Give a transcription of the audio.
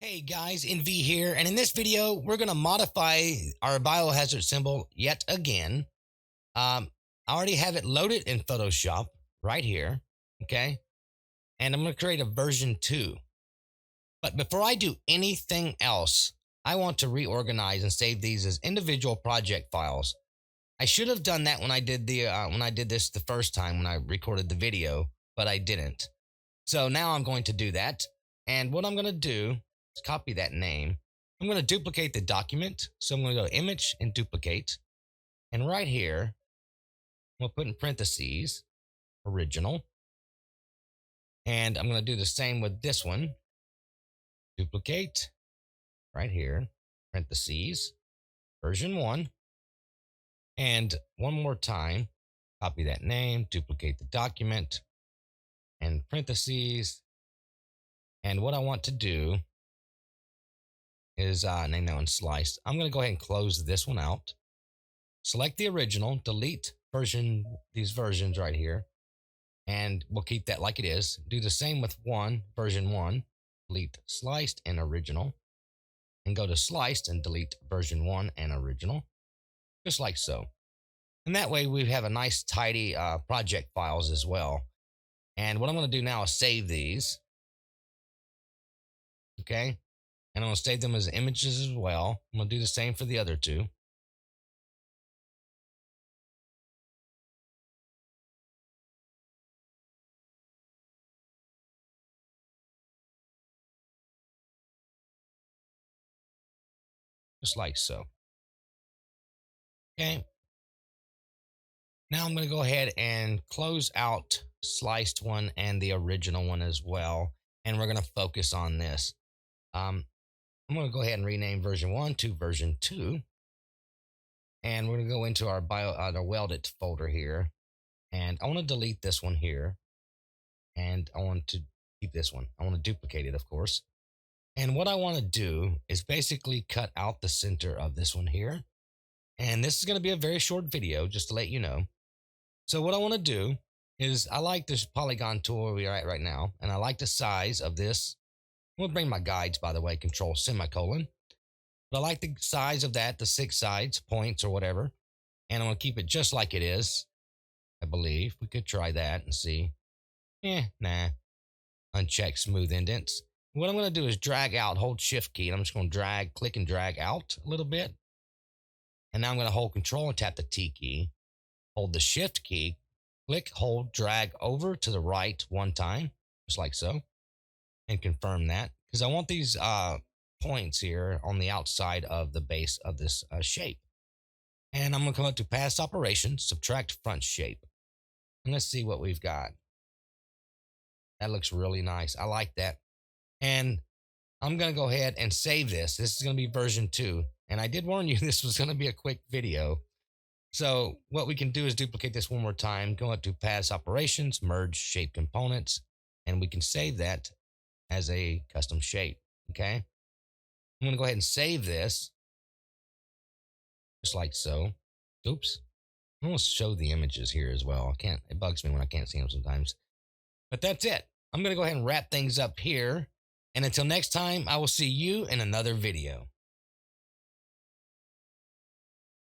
Hey guys, NV here, and in this video, we're going to modify our biohazard symbol yet again. I already have it loaded in Photoshop right here, okay? And I'm going to create a version 2. But before I do anything else, I want to reorganize and save these as individual project files. I should have done that when I did this the first time when I recorded the video, but I didn't. So now I'm going to do that. And what I'm going to do is copy that name. I'm going to duplicate the document. So I'm going to go image and duplicate. And right here, we'll put in parentheses, original. And I'm going to do the same with this one. Duplicate, right here, parentheses, version 1. And one more time, copy that name, duplicate the document, and parentheses. And what I want to do is name that one sliced. I'm going to go ahead and close this one out. Select the original, delete these versions right here, and we'll keep that like it is. Do the same with version 1, delete sliced and original, and go to sliced and delete version 1 and original, just like so. And that way we have a nice tidy project files as well. And what I'm going to do now is save these. Okay. And I'm going to save them as images as well. I'm going to do the same for the other two. Just like so. Okay. Now I'm going to go ahead and close out sliced one and the original one as well. And we're going to focus on this. I'm going to go ahead and rename version 1 to version 2. And we're going to go into our welded folder here. And I want to delete this one here. And I want to keep this one. I want to duplicate it, of course. And what I want to do is basically cut out the center of this one here. And this is going to be a very short video, just to let you know. So what I want to do is I like this polygon tool where we're at right now. And I like the size of this. I'm going to bring my guides, by the way, control semicolon. But I like the size of that, the 6 sides, points or whatever. And I'm going to keep it just like it is, I believe. We could try that and see. Nah. Uncheck smooth indents. What I'm going to do is drag out, hold shift key. And I'm just going to click and drag out a little bit. And now I'm going to hold control and tap the T key. Hold the shift key, click, hold, drag over to the right one time, just like so. And confirm that, because I want these points here on the outside of the base of this shape. And I'm going to come up to past operations, subtract front shape. And let's see what we've got. That looks really nice. I like that. And I'm going to go ahead and save this. This is going to be version 2. And I did warn you this was going to be a quick video. So what we can do is duplicate this one more time, go up to past operations, merge shape components, and we can save that as a custom shape. Okay. I'm going to go ahead and save this just like so. Oops. I'm going to show the images here as well. It bugs me when I can't see them sometimes. But that's it. I'm going to go ahead and wrap things up here. And until next time, I will see you in another video.